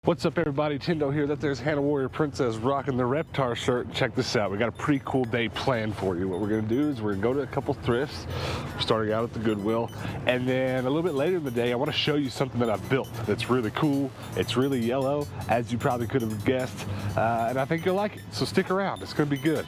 What's up everybody, Tindo here. That there's Hannah Warrior Princess rocking the Reptar shirt. Check this out, we got a pretty cool day planned for you. What we're gonna do is we're gonna go to a couple thrifts. We're starting out at the Goodwill, and then a little bit later in the day I want to show you something that I've built that's really cool. It's really yellow, as you probably could have guessed, and I think you'll like it, so stick around, it's gonna be good.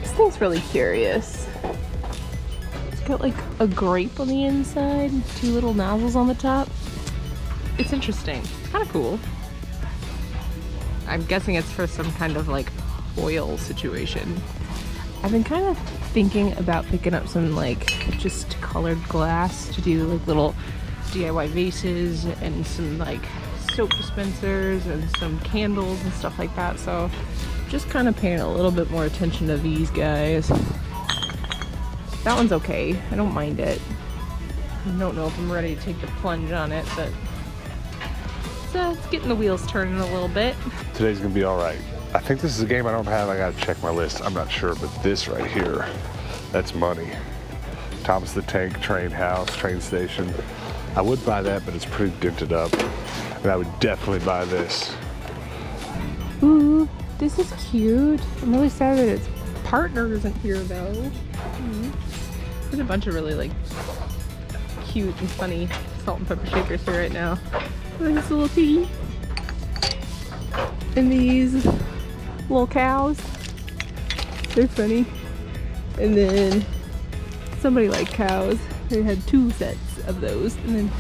This thing's really curious. It's got like a grape on the inside, two little nozzles on the top. It's interesting. It's kind of cool. I'm guessing it's for some kind of like oil situation. I've been kind of thinking about picking up some like just colored glass to do like little DIY vases and some like soap dispensers and some candles and stuff like that. So just kind of paying a little bit more attention to these guys. That one's okay. I don't mind it. I don't know if I'm ready to take the plunge on it, but it's getting the wheels turning a little bit. Today's gonna be all right. I think this is a game I don't have. I gotta check my list. I'm not sure, but this right here, that's money. Thomas the Tank Train House, train station. I would buy that, but it's pretty dented up. And I would definitely buy this. Ooh, this is cute. I'm really sad that its partner isn't here though. There's a bunch of really like cute and funny salt and pepper shakers here right now. Look at this little tea. And these little cows. They're funny. And then somebody liked cows. They had two sets of those. And then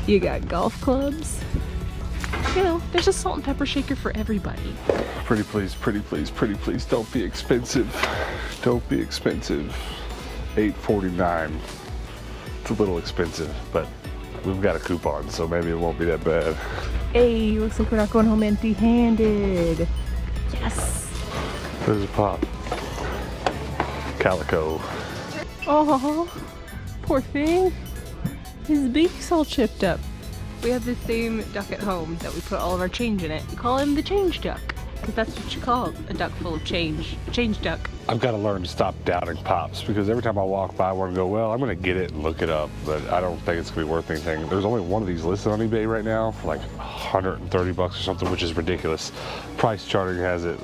you got golf clubs. You know, there's a salt and pepper shaker for everybody. Pretty please, pretty please, pretty please, don't be expensive. Don't be expensive. $8.49. It's a little expensive, but we've got a coupon, so maybe it won't be that bad. Hey, looks like we're not going home empty-handed. Yes. There's a pop. Calico. Oh, poor thing. His beak's all chipped up. We have the same duck at home that we put all of our change in it. We call him the change duck, because that's what you call a duck full of change. A change duck. I've got to learn to stop doubting pops, because every time I walk by I want to go, well, I'm going to get it and look it up, but I don't think it's going to be worth anything. There's only one of these listed on eBay right now for like $130 or something, which is ridiculous. Price Charting has it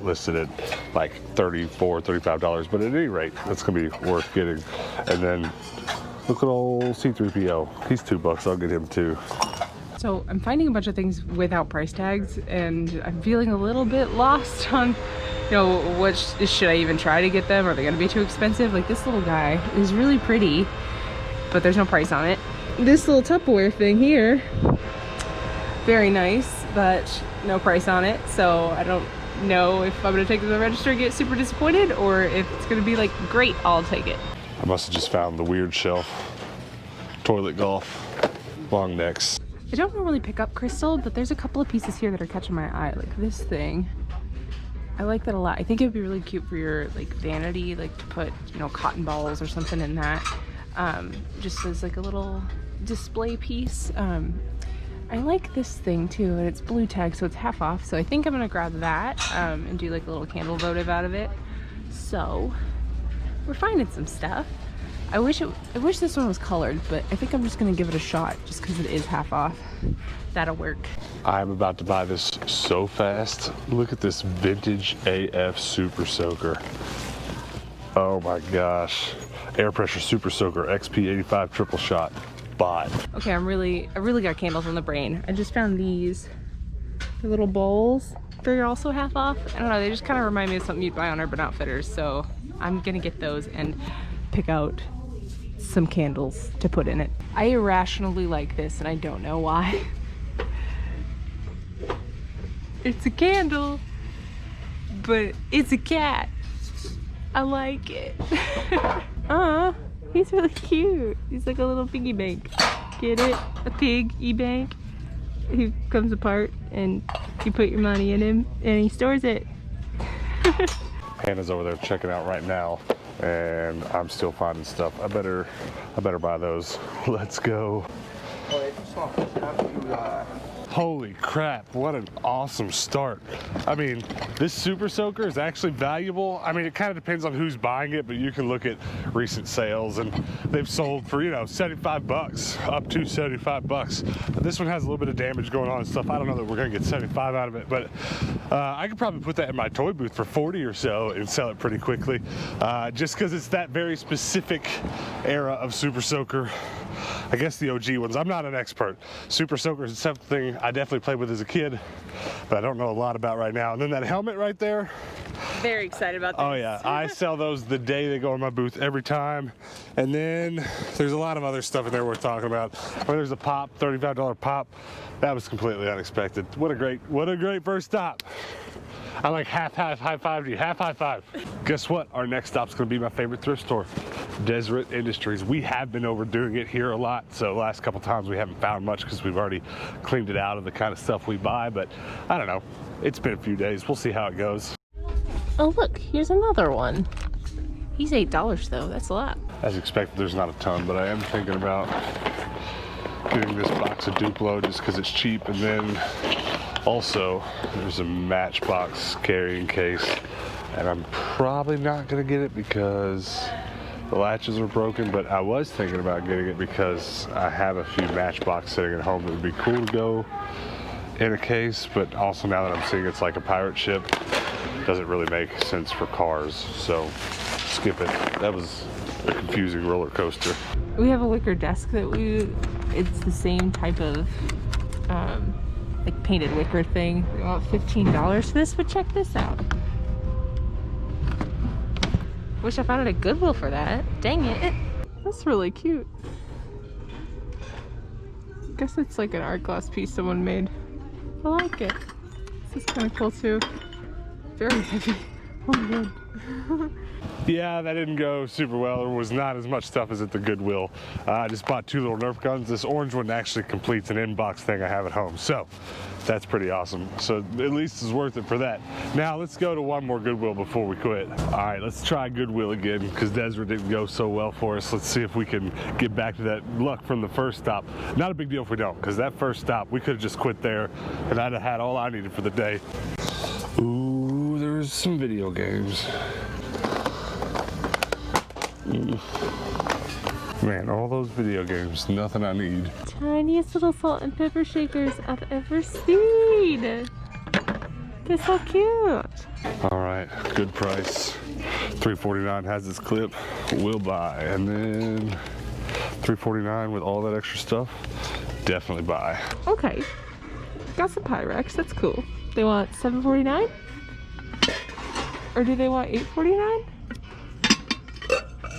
listed at like $34, $35, but at any rate, that's going to be worth getting. And then look at old C3PO. He's $2. I'll get him too. So I'm finding a bunch of things without price tags, and I'm feeling a little bit lost on, you know, what should I even try to get them? Are they gonna be too expensive? Like this little guy is really pretty, but there's no price on it. This little Tupperware thing here, very nice, but no price on it. So I don't know if I'm gonna take it to the register and get super disappointed, or if it's gonna be like, great, I'll take it. I must have just found the weird shelf. Toilet golf, long necks. I don't normally pick up crystal, but there's a couple of pieces here that are catching my eye, like this thing. I like that a lot. I think it would be really cute for your like vanity, like to put, you know, cotton balls or something in that. Just as like a little display piece. I like this thing too, and it's blue tag, so it's half off. So I think I'm gonna grab that and do like a little candle votive out of it. So we're finding some stuff. I wish this one was colored, but I think I'm just gonna give it a shot just because it is half off. That'll work. I'm about to buy this so fast. Look at this vintage AF Super Soaker. Oh my gosh. Air Pressure Super Soaker XP85 triple shot. Bought. Okay, I really got candles on the brain. I just found these little bowls. They're also half off. I don't know, they just kind of remind me of something you'd buy on Urban Outfitters, so I'm gonna get those and pick out some candles to put in it. I irrationally like this, and I don't know why. It's a candle, but it's a cat. I like it. He's really cute. He's like a little piggy bank. Get it? A piggy bank. he comes apart and you put your money in him and he stores it. Hannah's over there checking out right now, and I'm still finding stuff. I better buy those. Let's go. Holy crap, what an awesome start. I mean, this Super Soaker is actually valuable. I mean, it kind of depends on who's buying it, but you can look at recent sales and they've sold for, you know, 75 bucks, up to 75 bucks. But this one has a little bit of damage going on and stuff. I don't know that we're gonna get 75 out of it, but I could probably put that in my toy booth for 40 or so and sell it pretty quickly, just because it's that very specific era of Super Soaker. I guess the OG ones. I'm not an expert. Super Soaker is something I definitely played with as a kid, but I don't know a lot about right now. And then that helmet right there. Very excited about this. Oh yeah, I sell those the day they go in my booth every time. And then there's a lot of other stuff in there worth talking about. There's a pop, $35 pop. That was completely unexpected. What a great first stop. I like half high five to you, half high five. Guess what? Our next stop's gonna be my favorite thrift store, Deseret Industries. We have been overdoing it here a lot, so the last couple times we haven't found much because we've already cleaned it out of the kind of stuff we buy, but I don't know. It's been a few days. We'll see how it goes. Oh look, here's another one. He's $8 though, that's a lot. As expected, there's not a ton, but I am thinking about getting this box of Duplo just because it's cheap, and then also there's a Matchbox carrying case, and I'm probably not gonna get it because the latches are broken, but I was thinking about getting it because I have a few Matchbox sitting at home that would be cool to go in a case, but also now that I'm seeing it's like a pirate ship, doesn't really make sense for cars, so skip it. That was a confusing roller coaster. We have a wicker desk that it's the same type of like painted wicker thing. We want $15 for this, but check this out. Wish I found it at Goodwill for that. Dang it. That's really cute. Guess it's like an art glass piece someone made. I like it. This is kind of cool too. Very heavy. Oh my god. Yeah, that didn't go super well. There was not as much stuff as at the Goodwill. I just bought 2 little Nerf guns. This orange one actually completes an inbox thing I have at home. So that's pretty awesome. So at least it's worth it for that. Now let's go to one more Goodwill before we quit. All right, let's try Goodwill again because Deseret didn't go so well for us. Let's see if we can get back to that luck from the first stop. Not a big deal if we don't, because that first stop, we could have just quit there and I'd have had all I needed for the day. Ooh, there's some video games. Man, all those video games, nothing I need. Tiniest little salt and pepper shakers I've ever seen. They're so cute. All right, good price. $3.49 has its clip. We'll buy. And then $3.49 with all that extra stuff, definitely buy. Okay, got some Pyrex, that's cool. They want $7.49? Or do they want $8.49?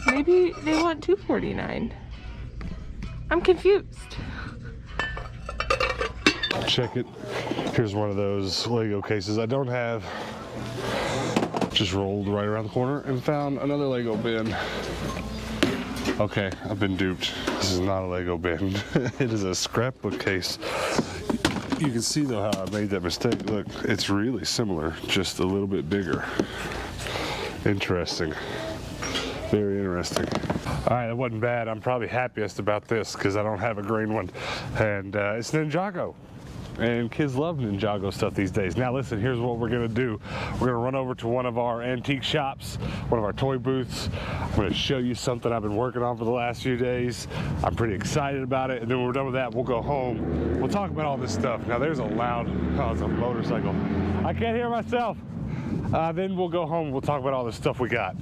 Maybe they want $2.49. I'm confused. Check it. Here's one of those Lego cases I don't have. Just rolled right around the corner and found another Lego bin. Okay, I've been duped. This is not a Lego bin. It is a scrapbook case. You can see though how I made that mistake. Look, it's really similar, just a little bit bigger. Interesting. Very interesting. All right, that wasn't bad. I'm probably happiest about this because I don't have a green one. And it's Ninjago. And kids love Ninjago stuff these days. Now listen, here's what we're gonna do. We're gonna run over to one of our antique shops, one of our toy booths. I'm gonna show you something I've been working on for the last few days. I'm pretty excited about it. And then when we're done with that, we'll go home. We'll talk about all this stuff. Now there's a loud, oh, it's a motorcycle. I can't hear myself. Then we'll go home, we'll talk about all the stuff we got.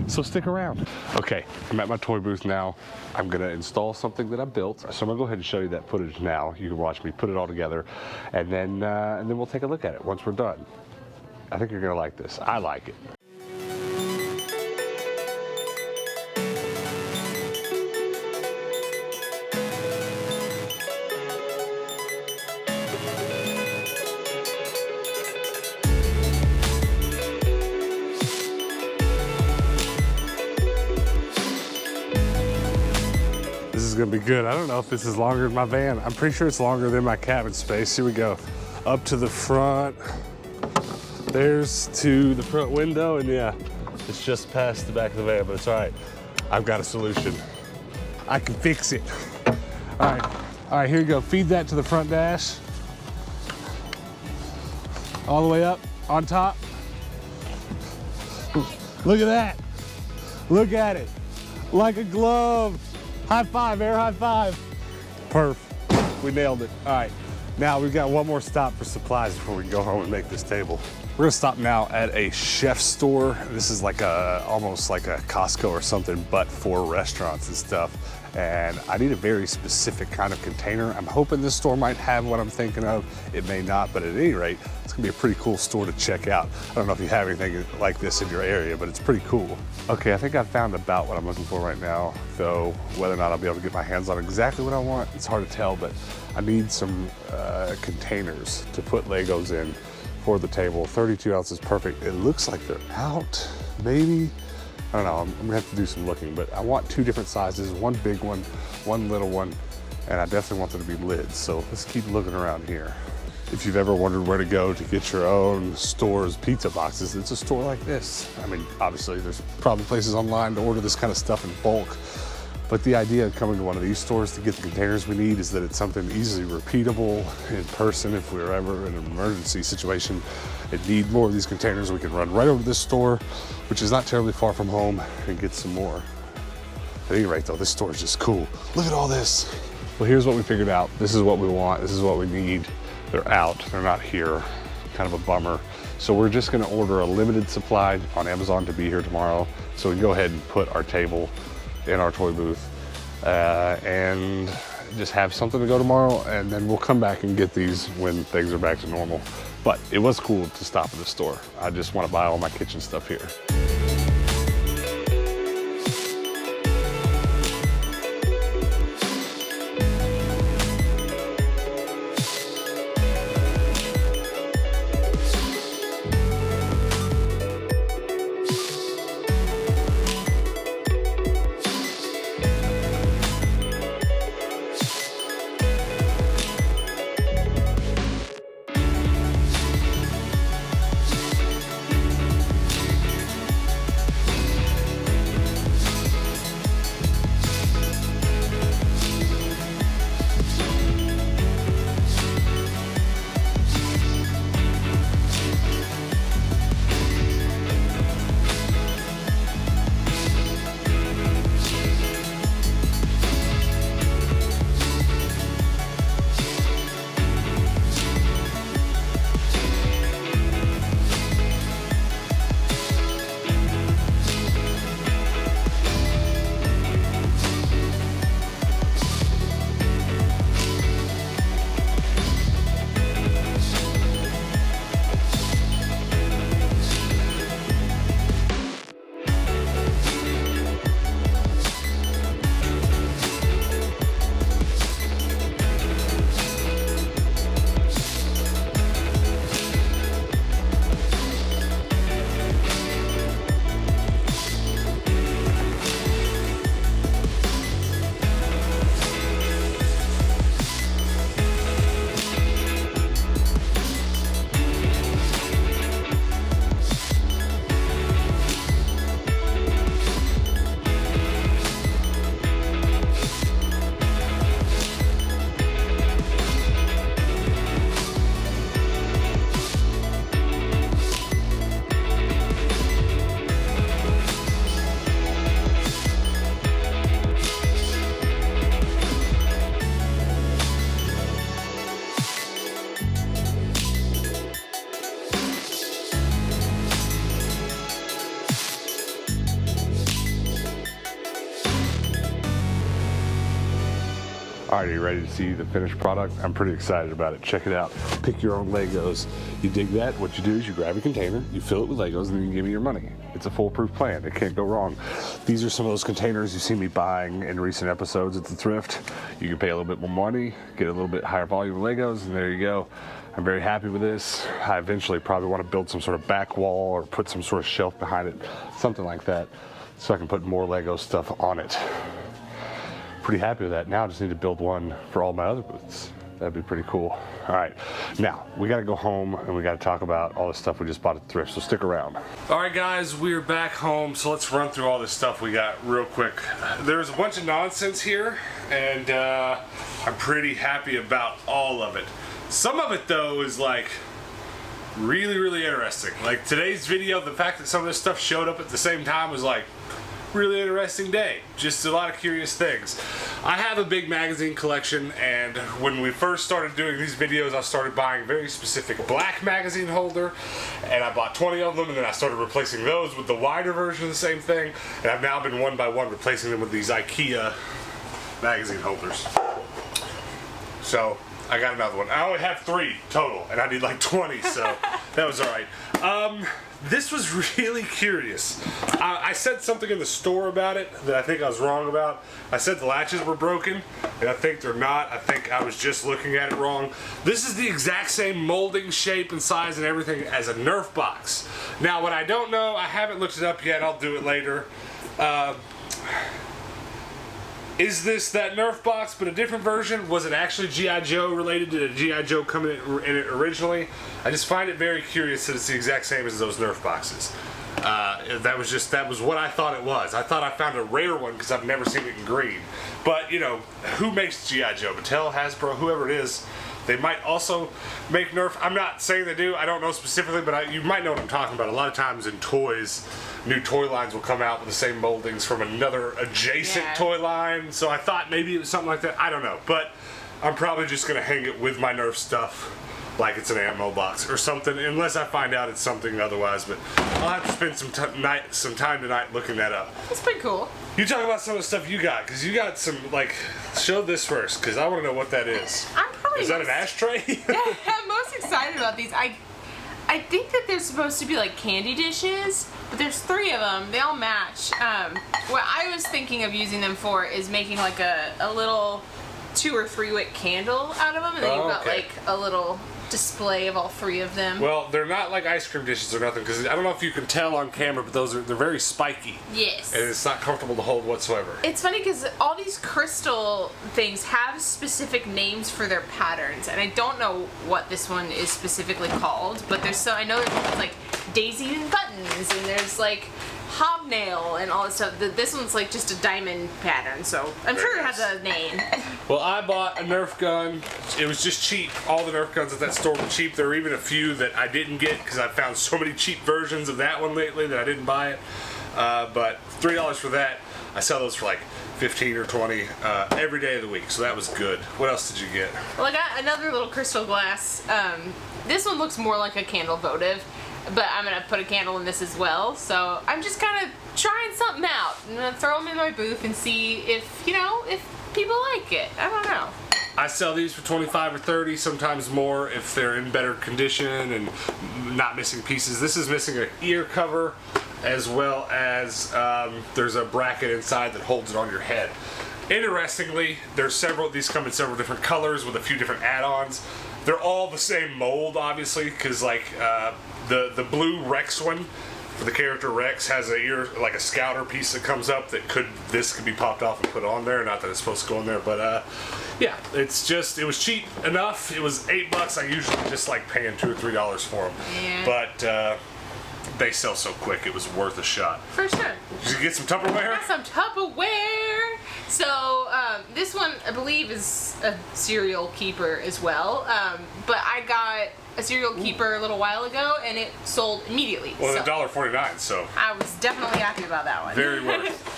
So stick around. Okay, I'm at my toy booth now. I'm gonna install something that I built. So I'm gonna go ahead and show you that footage now. You can watch me put it all together, and then we'll take a look at it once we're done. I think you're gonna like this. I like it. is gonna be good. I don't know if this is longer than my van. I'm pretty sure it's longer than my cabin space. Here we go. Up to the front. There's to the front window, and yeah, it's just past the back of the van, but it's all right. I've got a solution. I can fix it. All right, here you go. Feed that to the front dash. All the way up, on top. Look at that. Look at it. Like a glove. High five, air high five. Perf. We nailed it. All right. Now we've got one more stop for supplies before we can go home and make this table. We're gonna stop now at a chef store. This is like almost like a Costco or something, but for restaurants and stuff. And I need a very specific kind of container. I'm hoping this store might have what I'm thinking of. It may not, but at any rate, it's gonna be a pretty cool store to check out. I don't know if you have anything like this in your area, but it's pretty cool. Okay, I think I found about what I'm looking for right now, though whether or not I'll be able to get my hands on exactly what I want, it's hard to tell, but I need some containers to put Legos in for the table. 32 ounces, perfect. It looks like they're out, maybe. I don't know, I'm gonna have to do some looking, but I want two different sizes, one big one, one little one, and I definitely want them to be lids, so let's keep looking around here. If you've ever wondered where to go to get your own store's pizza boxes, it's a store like this. I mean, obviously there's probably places online to order this kind of stuff in bulk, but the idea of coming to one of these stores to get the containers we need is that it's something easily repeatable in person. If we're ever in an emergency situation and need more of these containers, we can run right over to this store, which is not terribly far from home, and get some more. At any rate though, this store is just cool. Look at all this. Well, here's what we figured out. This is what we want, this is what we need. They're out, they're not here. Kind of a bummer. So we're just gonna order a limited supply on Amazon to be here tomorrow, so we can go ahead and put our table in our toy booth and just have something to go tomorrow, and then we'll come back and get these when things are back to normal. But it was cool to stop at the store. I just want to buy all my kitchen stuff here. All right, are you ready to see the finished product? I'm pretty excited about it. Check it out. Pick your own Legos. You dig that? What you do is you grab a container, you fill it with Legos, and then you give me your money. It's a foolproof plan. It can't go wrong. These are some of those containers you see me buying in recent episodes at the thrift. You can pay a little bit more money, get a little bit higher volume of Legos, and there you go. I'm very happy with this. I eventually probably want to build some sort of back wall or put some sort of shelf behind it, something like that, so I can put more Lego stuff on it. pretty happy with that. Now I just need to build one for all my other booths. That'd be pretty cool. All right, now we gotta go home and we gotta talk about all the stuff we just bought at thrift, so stick around. All right guys, we're back home, so let's run through all this stuff we got real quick. There's a bunch of nonsense here, and I'm pretty happy about all of it. Some of it though is like really, really interesting. Like today's video, the fact that some of this stuff showed up at the same time was like, really interesting day. Just a lot of curious things. I have a big magazine collection, and when we first started doing these videos, I started buying a very specific black magazine holder, and I bought 20 of them, and then I started replacing those with the wider version of the same thing, and I've now been one by one replacing them with these IKEA magazine holders. So I got another one. I only have 3 total, and I need like 20, so that was alright. This was really curious. I said something in the store about it that I think I was wrong about. I said the latches were broken, and I think they're not. I think I was just looking at it wrong. This is the exact same molding, shape, and size and everything as a Nerf box. Now, what I don't know, I haven't looked it up yet. I'll do it later. Is this that Nerf box, but a different version? Was it actually G.I. Joe related? Did a G.I. Joe come in it originally? I just find it very curious that it's the exact same as those Nerf boxes. That was what I thought it was. I thought I found a rare one because I've never seen it in green. But, you know, who makes G.I. Joe? Mattel, Hasbro, whoever it is. They might also make Nerf. I'm not saying they do. I don't know specifically, but you might know what I'm talking about. A lot of times in toys, new toy lines will come out with the same moldings from another adjacent toy line. So I thought maybe it was something like that. I don't know. But I'm probably just going to hang it with my Nerf stuff like it's an ammo box or something, unless I find out it's something otherwise. But I'll have to spend some time tonight looking that up. That's pretty cool. You talk about some of the stuff you got, because you got some, like, show this first, because I want to know what that is. Is that an ashtray? Yeah, I'm most excited about these. I think that they're supposed to be like candy dishes, but there's 3 of them. They all match. What I was thinking of using them for is making like a little 2 or 3 wick candle out of them, and then you've got like a little display of all 3 of them. Well, they're not like ice cream dishes or nothing, because I don't know if you can tell on camera, but they're very spiky. Yes. And it's not comfortable to hold whatsoever. It's funny because all these crystal things have specific names for their patterns, and I don't know what this one is specifically called, but I know there's ones like daisy and buttons, and there's like hobnail and all this stuff. This one's like just a diamond pattern, so I'm sure it has a name. Well, I bought a Nerf gun. It was just cheap. All the Nerf guns at that store were cheap. There were even a few that I didn't get because I found so many cheap versions of that one lately that I didn't buy it. But $3 for that. I sell those for like 15 or 20 every day of the week, so that was good. What else did you get? Well, I got another little crystal glass. This one looks more like a candle votive, but I'm gonna put a candle in this as well. So I'm just kind of trying something out. I'm gonna throw them in my booth and see if people like it. I don't know. I sell these for 25 or 30, sometimes more if they're in better condition and not missing pieces. This is missing an ear cover, as well as there's a bracket inside that holds it on your head. Interestingly, these come in several different colors with a few different add-ons. They're all the same mold, obviously, because like the blue Rex one for the character Rex has a ear, like a scouter piece that comes up that this could be popped off and put on there. Not that it's supposed to go in there, but yeah, it was cheap enough. It was $8. I usually just like paying $2 or $3 for them, but they sell so quick it was worth a shot. For sure. Did you get some Tupperware? I got some Tupperware. So this one I believe is a cereal keeper as well, but I got a cereal keeper a little while ago, and it sold immediately. Well, $1.49, so I was definitely happy about that one. Very worth.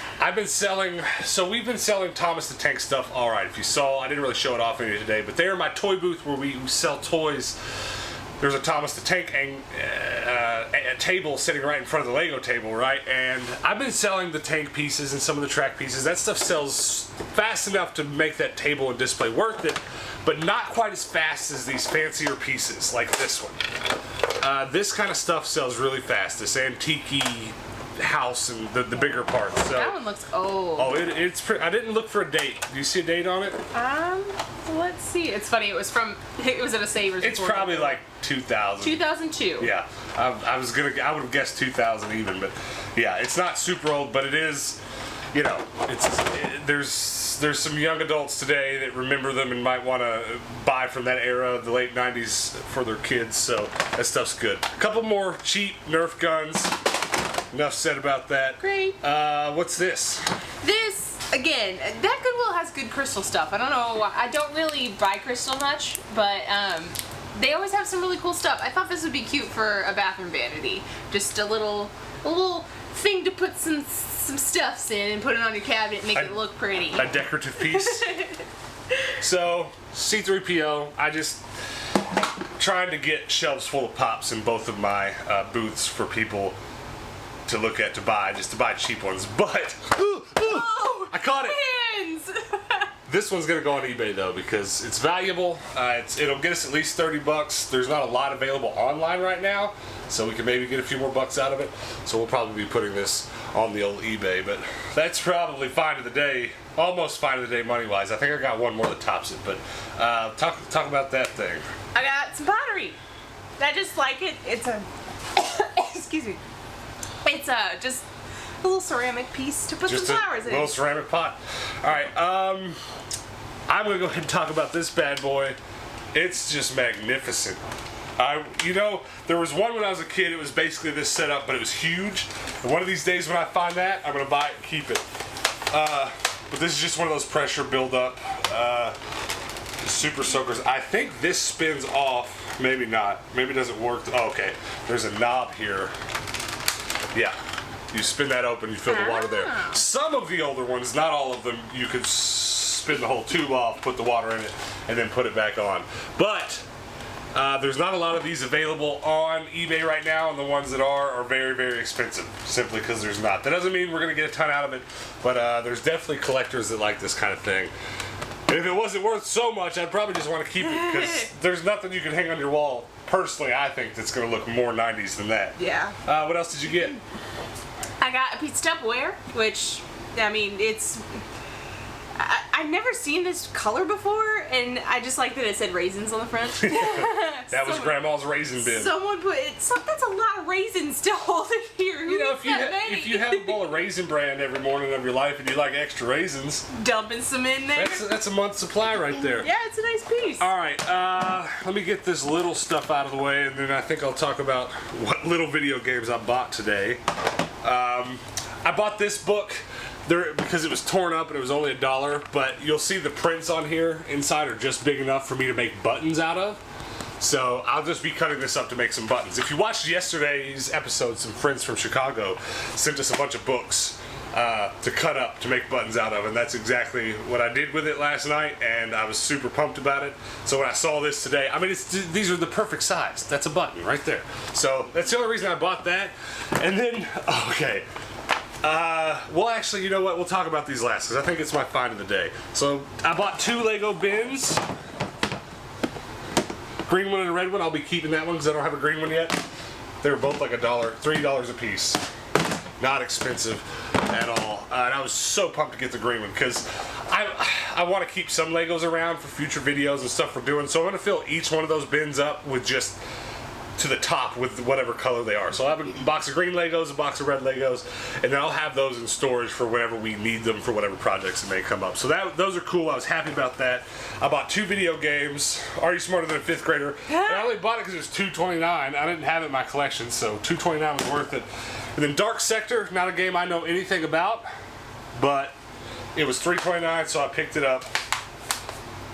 We've been selling Thomas the Tank stuff. All right, if you saw, I didn't really show it off any today, but there in my toy booth where we sell toys, there's a Thomas the Tank a table sitting right in front of the Lego table, right? And I've been selling the tank pieces and some of the track pieces. That stuff sells fast enough to make that table and display worth it, but not quite as fast as these fancier pieces like this one. This kind of stuff sells really fast. This antique-y house and the bigger parts. So, that one looks old. Oh, it's pretty. I didn't look for a date. Do you see a date on it? Let's see. It's funny. It was at a Savers. It's probably like 2000. 2002. Yeah, I would have guessed 2000 even, but yeah, it's not super old, but it is. You know, there's there's some young adults today that remember them and might want to buy from that era, the late 90s, for their kids, so that stuff's good. A couple more cheap Nerf guns. Enough said about that. Great. What's this? This, again, that Goodwill has good crystal stuff. I don't know, I don't really buy crystal much, but they always have some really cool stuff. I thought this would be cute for a bathroom vanity. Just a little thing to put some stuffs in and put it on your cabinet and make it look pretty. A decorative piece. So, C3PO, I just trying to get shelves full of pops in both of my booths for people to look at, to buy cheap ones. But, Oh, I caught it. Hands! This one's gonna go on eBay though because it's valuable. It'll get us at least 30 bucks. There's not a lot available online right now, so we can maybe get a few more bucks out of it. So we'll probably be putting this on the old eBay, but that's probably find of the day, almost find of the day money-wise. I think I got one more that tops it, but talk about that thing. I got some pottery. I just like it. It's a, excuse me. It's just a little ceramic piece to put some flowers in. Just a little ceramic pot. All right, I'm gonna go ahead and talk about this bad boy. It's just magnificent. You know, there was one when I was a kid. It was basically this setup, but it was huge. And one of these days when I find that, I'm gonna buy it and keep it. But this is just one of those pressure build-up super soakers. I think this spins off. Maybe not. Maybe it doesn't work. Oh, okay. There's a knob here. Yeah. You spin that open, you fill the water there. Some of the older ones, not all of them, you could spin the whole tube off, put the water in it, and then put it back on. But there's not a lot of these available on eBay right now, and the ones that are very, very expensive, simply because there's not. That doesn't mean we're going to get a ton out of it, but there's definitely collectors that like this kind of thing. And if it wasn't worth so much, I'd probably just want to keep it, because there's nothing you can hang on your wall, personally, I think, that's going to look more 90s than that. Yeah. What else did you get? I got a piece of Tupperware, which, I mean, it's... I've never seen this color before, and I just like that it said raisins on the front. That was Grandma's raisin bin. Someone put it. That's a lot of raisins to hold in here. You know, if you have a bowl of Raisin Bran every morning of your life and you like extra raisins, dumping some in there. That's a month's supply right there. Yeah, it's a nice piece. All right, let me get this little stuff out of the way, and then I think I'll talk about what little video games I bought today. I bought this book because it was torn up and it was only $1, but you'll see the prints on here inside are just big enough for me to make buttons out of. So I'll just be cutting this up to make some buttons. If you watched yesterday's episode, some friends from Chicago sent us a bunch of books to cut up to make buttons out of, and that's exactly what I did with it last night, and I was super pumped about it. So when I saw this today, I mean, these are the perfect size. That's a button right there. So that's the only reason I bought that. And then, okay. Well, actually, you know what? We'll talk about these last, because I think it's my find of the day. So I bought 2 Lego bins. Green one and a red one. I'll be keeping that one because I don't have a green one yet. They were both like $3 a piece. Not expensive at all. And I was so pumped to get the green one because I want to keep some Legos around for future videos and stuff we're doing. So I'm going to fill each one of those bins up with just to the top with whatever color they are. So I'll have a box of green Legos, a box of red Legos, and then I'll have those in storage for whenever we need them for whatever projects that may come up. So those are cool. I was happy about that. I bought 2 video games. Are You Smarter Than a Fifth Grader? And I only bought it because it was $2.29. I didn't have it in my collection, so $2.29 was worth it. And then Dark Sector, not a game I know anything about, but it was $3.29, so I picked it up.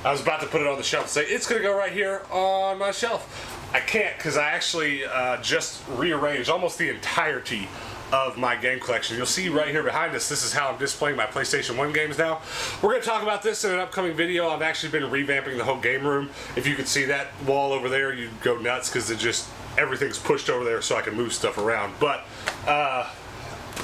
I was about to put it on the shelf and say, it's going to go right here on my shelf. I can't because I actually just rearranged almost the entirety of my game collection. You'll see right here behind us, this is how I'm displaying my PlayStation 1 games now. We're going to talk about this in an upcoming video. I've actually been revamping the whole game room. If you could see that wall over there, you'd go nuts because everything's pushed over there so I can move stuff around. But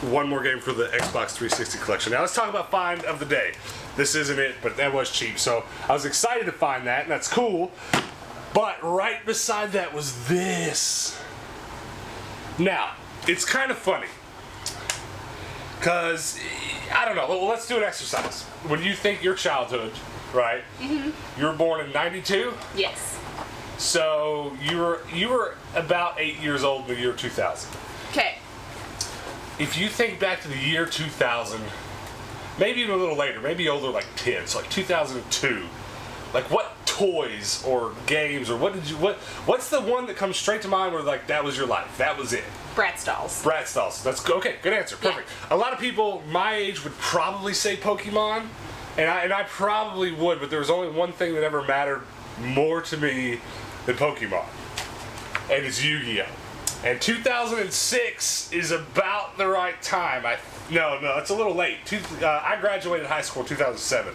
one more game for the Xbox 360 collection. Now let's talk about find of the day. This isn't it, but that was cheap. So I was excited to find that, and that's cool. But right beside that was this. Now, it's kind of funny. Because, I don't know, well, let's do an exercise. When you think your childhood, right? Mm-hmm. You were born in 92? Yes. So you were about 8 years old in the year 2000. Okay. If you think back to the year 2000, maybe even a little later, maybe older, like 10, so like 2002. Like what toys or games or what's the one that comes straight to mind where like that was your life? That was it. Bratz dolls. Bratz dolls. That's okay. Good answer. Perfect. Yeah. A lot of people my age would probably say Pokemon, and I probably would, but there was only one thing that ever mattered more to me than Pokemon, and it's Yu-Gi-Oh. And 2006 is about the right time. No, it's a little late. I graduated high school in 2007.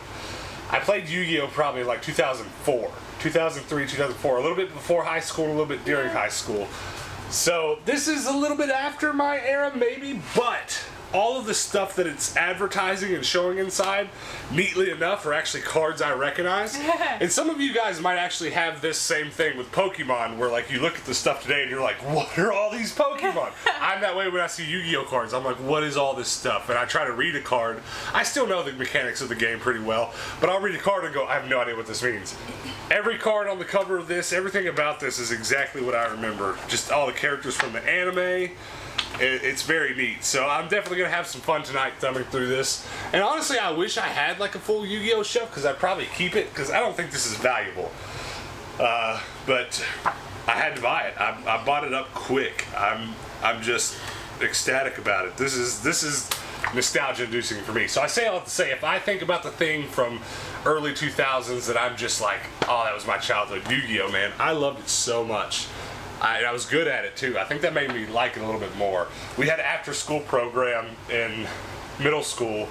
I played Yu-Gi-Oh probably like 2004, 2003, 2004, a little bit before high school, a little bit during high school. So this is a little bit after my era maybe, but all of the stuff that it's advertising and showing inside, neatly enough, are actually cards I recognize. And some of you guys might actually have this same thing with Pokemon, where like you look at the stuff today and you're like, what are all these Pokemon? I'm that way when I see Yu-Gi-Oh cards. I'm like, what is all this stuff? And I try to read a card. I still know the mechanics of the game pretty well, but I'll read a card and go, I have no idea what this means. Every card on the cover of this, everything about this is exactly what I remember. Just all the characters from the anime. It's very neat. So I'm definitely going to have some fun tonight thumbing through this. And honestly, I wish I had like a full Yu-Gi-Oh shelf, because I'd probably keep it, because I don't think this is valuable. But I had to buy it. I bought it up quick. I'm just ecstatic about it. This is nostalgia-inducing for me. So I say all to say, if I think about the thing from early 2000s that I'm just like, oh, that was my childhood, Yu-Gi-Oh, man. I loved it so much. I was good at it too. I think that made me like it a little bit more. We had an after-school program in middle school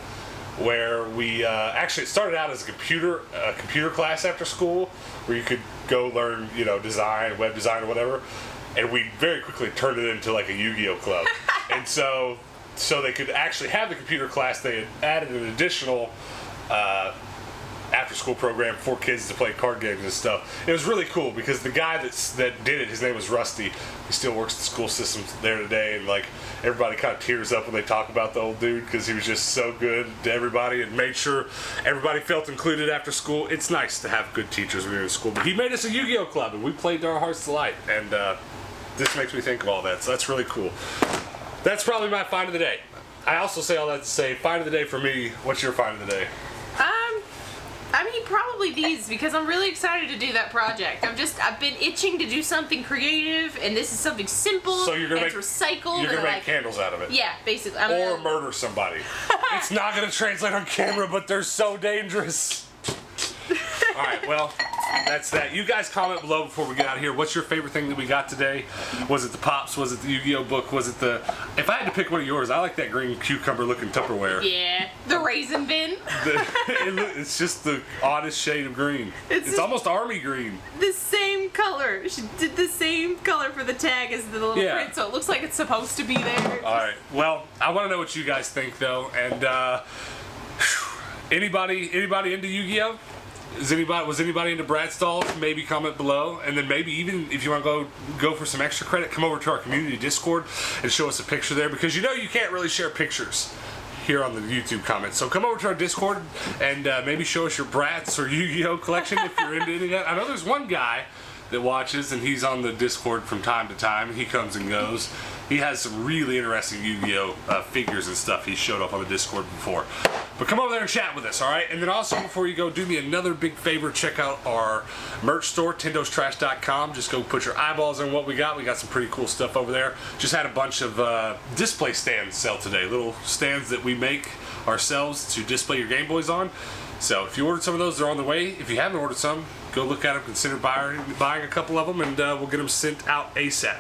where we actually, it started out as a computer class after school, where you could go learn, design, web design or whatever, and we very quickly turned it into like a Yu-Gi-Oh club. And so they could actually have the computer class. They had added an additional after-school program for kids to play card games and stuff. It was really cool because the guy that did it, his name was Rusty. He still works the school system there today, and like everybody kind of tears up when they talk about the old dude because he was just so good to everybody and made sure everybody felt included after school. It's nice to have good teachers when you're in school. But he made us a Yu-Gi-Oh club, and we played to our heart's delight. And this makes me think of all that, so that's really cool. That's probably my find of the day. I also say all that to say, find of the day for me. What's your find of the day? I mean, probably these, because I'm really excited to do that project. I've been itching to do something creative, and this is something simple. So you're gonna it's recycled. You're gonna make candles out of it. Yeah, basically. Or murder somebody. It's not gonna translate on camera, but they're so dangerous. All right, well, that's that. You guys comment below before we get out of here. What's your favorite thing that we got today? Was it the Pops? Was it the Yu-Gi-Oh book? Was it the... If I had to pick one of yours, I like that green cucumber-looking Tupperware. Yeah, the raisin bin. It's just the oddest shade of green. It's almost army green. The same color. She did the same color for the tag as the little print, so it looks like it's supposed to be there. All right. Well, I want to know what you guys think, though. And anybody into Yu-Gi-Oh? Was anybody into Bratz dolls? Maybe comment below, and then maybe even if you want to go for some extra credit, come over to our community Discord and show us a picture there, because you can't really share pictures here on the YouTube comments. So come over to our Discord and maybe show us your Bratz or Yu-Gi-Oh collection if you're into any of that. I know there's one guy that watches, and he's on the Discord from time to time. He comes and goes. He has some really interesting Yu-Gi-Oh figures and stuff. He's showed up on the Discord before. But come over there and chat with us, all right? And then also, before you go, do me another big favor. Check out our merch store, Tendo'sTrash.com. Just go put your eyeballs on what we got. We got some pretty cool stuff over there. Just had a bunch of display stands sell today. Little stands that we make ourselves to display your Game Boys on. So if you ordered some of those, they're on the way. If you haven't ordered some, go look at them, consider buying a couple of them, and we'll get them sent out ASAP.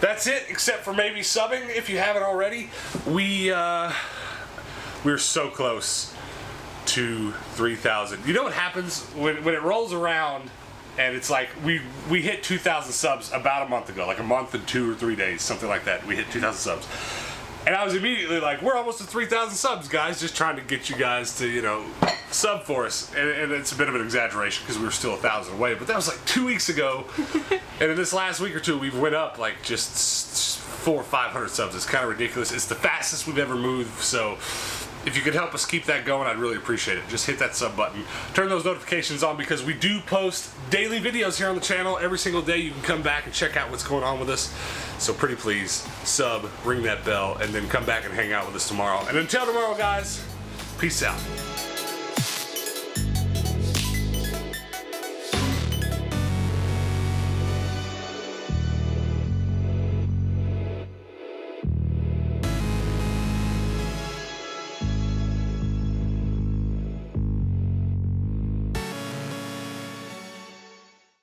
That's it, except for maybe subbing if you haven't already. We're so close to 3,000. You know what happens when it rolls around and it's like we hit 2,000 subs about a month ago, like a month and 2 or 3 days, something like that. We hit 2,000 subs. And I was immediately like, we're almost at 3,000 subs, guys, just trying to get you guys to, sub for us. And it's a bit of an exaggeration because we were still 1,000 away, but that was like 2 weeks ago. And in this last week or two, we've went up like just 400 or 500 subs. It's kind of ridiculous. It's the fastest we've ever moved, so if you could help us keep that going, I'd really appreciate it. Just hit that sub button. Turn those notifications on, because we do post daily videos here on the channel. Every single day you can come back and check out what's going on with us. So pretty please, sub, ring that bell, and then come back and hang out with us tomorrow. And until tomorrow, guys, Peace out.